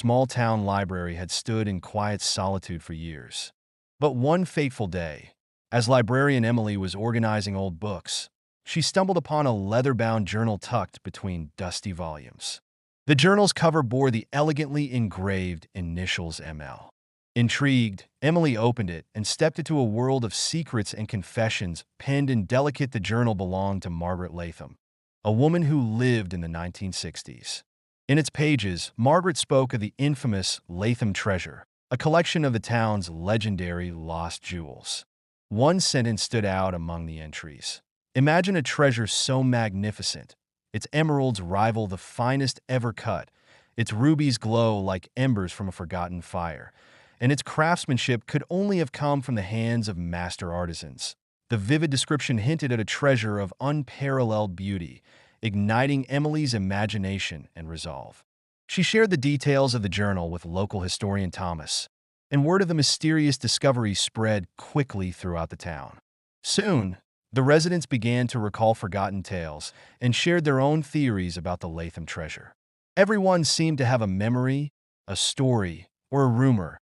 small-town library had stood in quiet solitude for years. But one fateful day, as librarian Emily was organizing old books, she stumbled upon a leather-bound journal tucked between dusty volumes. The journal's cover bore the elegantly engraved initials ML. Intrigued, Emily opened it and stepped into a world of secrets and confessions penned in delicate. The journal belonged to Margaret Latham, a woman who lived in the 1960s. In its pages, Margaret spoke of the infamous Latham treasure, a collection of the town's legendary lost jewels. One sentence stood out among the entries. Imagine a treasure so magnificent. Its emeralds rival the finest ever cut. Its rubies glow like embers from a forgotten fire. And its craftsmanship could only have come from the hands of master artisans. The vivid description hinted at a treasure of unparalleled beauty, igniting Emily's imagination and resolve. She shared the details of the journal with local historian Thomas, and word of the mysterious discovery spread quickly throughout the town. Soon, the residents began to recall forgotten tales and shared their own theories about the Latham treasure. Everyone seemed to have a memory, a story, or a rumor,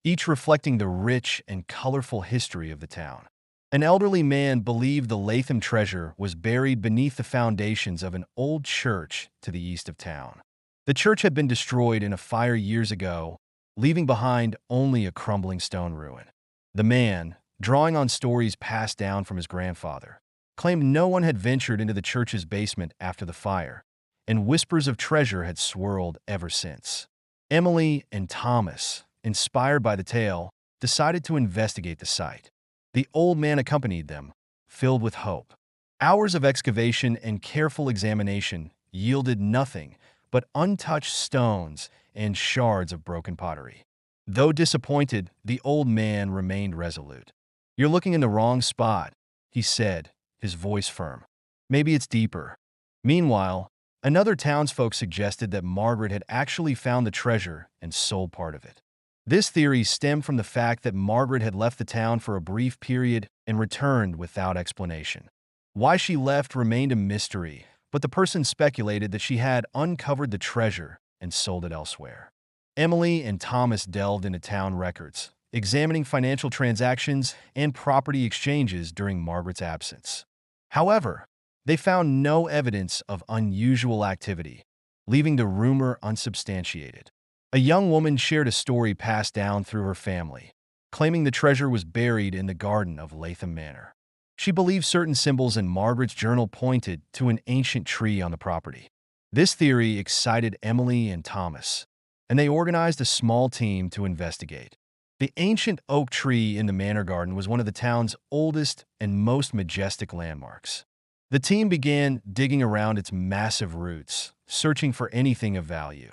each reflecting the rich and colorful history of the town. An elderly man believed the Latham treasure was buried beneath the foundations of an old church to the east of town. The church had been destroyed in a fire years ago, leaving behind only a crumbling stone ruin. The man, drawing on stories passed down from his grandfather, claimed no one had ventured into the church's basement after the fire, and whispers of treasure had swirled ever since. Emily and Thomas, inspired by the tale, decided to investigate the site. The old man accompanied them, filled with hope. Hours of excavation and careful examination yielded nothing but untouched stones and shards of broken pottery. Though disappointed, the old man remained resolute. "You're looking in the wrong spot," he said, his voice firm. "Maybe it's deeper." Meanwhile, another townsfolk suggested that Margaret had actually found the treasure and sold part of it. This theory stemmed from the fact that Margaret had left the town for a brief period and returned without explanation. Why she left remained a mystery, but the person speculated that she had uncovered the treasure and sold it elsewhere. Emily and Thomas delved into town records, examining financial transactions and property exchanges during Margaret's absence. However, they found no evidence of unusual activity, leaving the rumor unsubstantiated. A young woman shared a story passed down through her family, claiming the treasure was buried in the garden of Latham Manor. She believed certain symbols in Margaret's journal pointed to an ancient tree on the property. This theory excited Emily and Thomas, and they organized a small team to investigate. The ancient oak tree in the manor garden was one of the town's oldest and most majestic landmarks. The team began digging around its massive roots, searching for anything of value.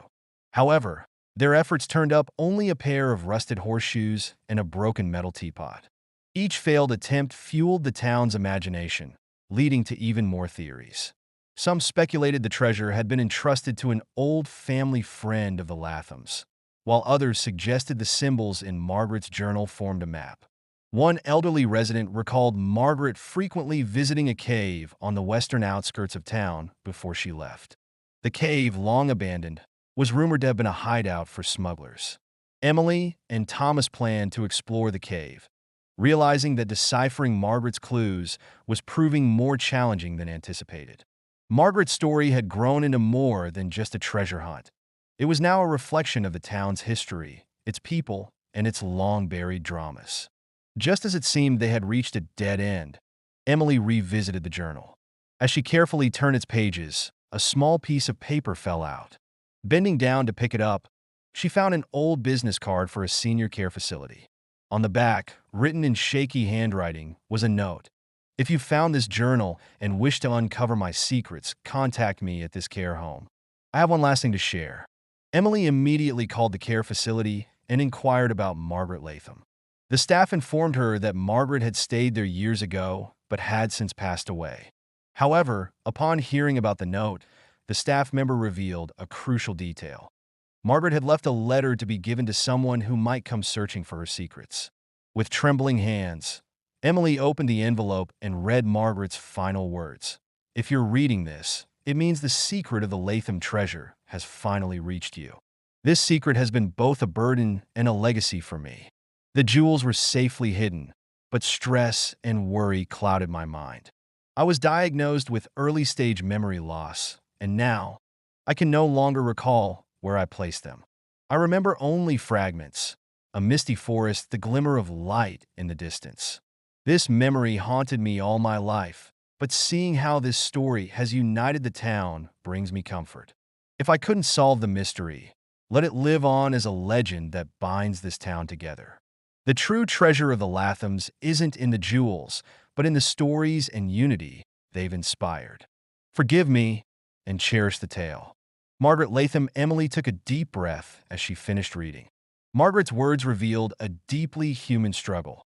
However, their efforts turned up only a pair of rusted horseshoes and a broken metal teapot. Each failed attempt fueled the town's imagination, leading to even more theories. Some speculated the treasure had been entrusted to an old family friend of the Lathams, while others suggested the symbols in Margaret's journal formed a map. One elderly resident recalled Margaret frequently visiting a cave on the western outskirts of town before she left. The cave, long abandoned, was rumored to have been a hideout for smugglers. Emily and Thomas planned to explore the cave, realizing that deciphering Margaret's clues was proving more challenging than anticipated. Margaret's story had grown into more than just a treasure hunt. It was now a reflection of the town's history, its people, and its long-buried dramas. Just as it seemed they had reached a dead end, Emily revisited the journal. As she carefully turned its pages, a small piece of paper fell out. Bending down to pick it up, she found an old business card for a senior care facility. On the back, written in shaky handwriting, was a note. "If you found this journal and wish to uncover my secrets, contact me at this care home. I have one last thing to share." Emily immediately called the care facility and inquired about Margaret Latham. The staff informed her that Margaret had stayed there years ago, but had since passed away. However, upon hearing about the note, the staff member revealed a crucial detail. Margaret had left a letter to be given to someone who might come searching for her secrets. With trembling hands, Emily opened the envelope and read Margaret's final words. "If you're reading this, it means the secret of the Latham treasure has finally reached you." This secret has been both a burden and a legacy for me. The jewels were safely hidden, but stress and worry clouded my mind. I was diagnosed with early-stage memory loss, and now I can no longer recall where I placed them. I remember only fragments, a misty forest, the glimmer of light in the distance. This memory haunted me all my life, but seeing how this story has united the town brings me comfort. If I couldn't solve the mystery, let it live on as a legend that binds this town together. The true treasure of the Lathams isn't in the jewels, but in the stories and unity they've inspired. Forgive me and cherish the tale. Margaret Latham. Emily took a deep breath as she finished reading. Margaret's words revealed a deeply human struggle,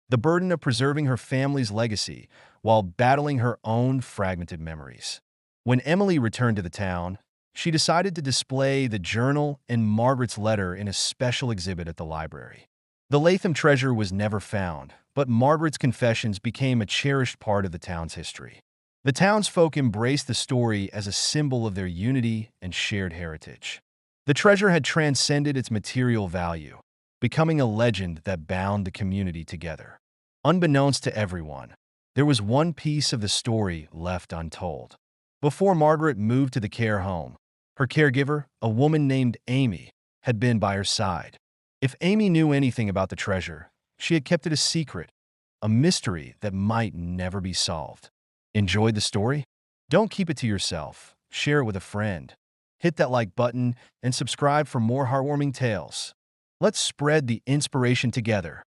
the burden of preserving her family's legacy while battling her own fragmented memories. When Emily returned to the town, she decided to display the journal and Margaret's letter in a special exhibit at the library. The Latham treasure was never found, but Margaret's confessions became a cherished part of the town's history. The townsfolk embraced the story as a symbol of their unity and shared heritage. The treasure had transcended its material value, becoming a legend that bound the community together. Unbeknownst to everyone, there was one piece of the story left untold. Before Margaret moved to the care home, her caregiver, a woman named Amy, had been by her side. If Amy knew anything about the treasure, she had kept it a secret, a mystery that might never be solved. Enjoyed the story? Don't keep it to yourself. Share it with a friend. Hit that like button and subscribe for more heartwarming tales. Let's spread the inspiration together.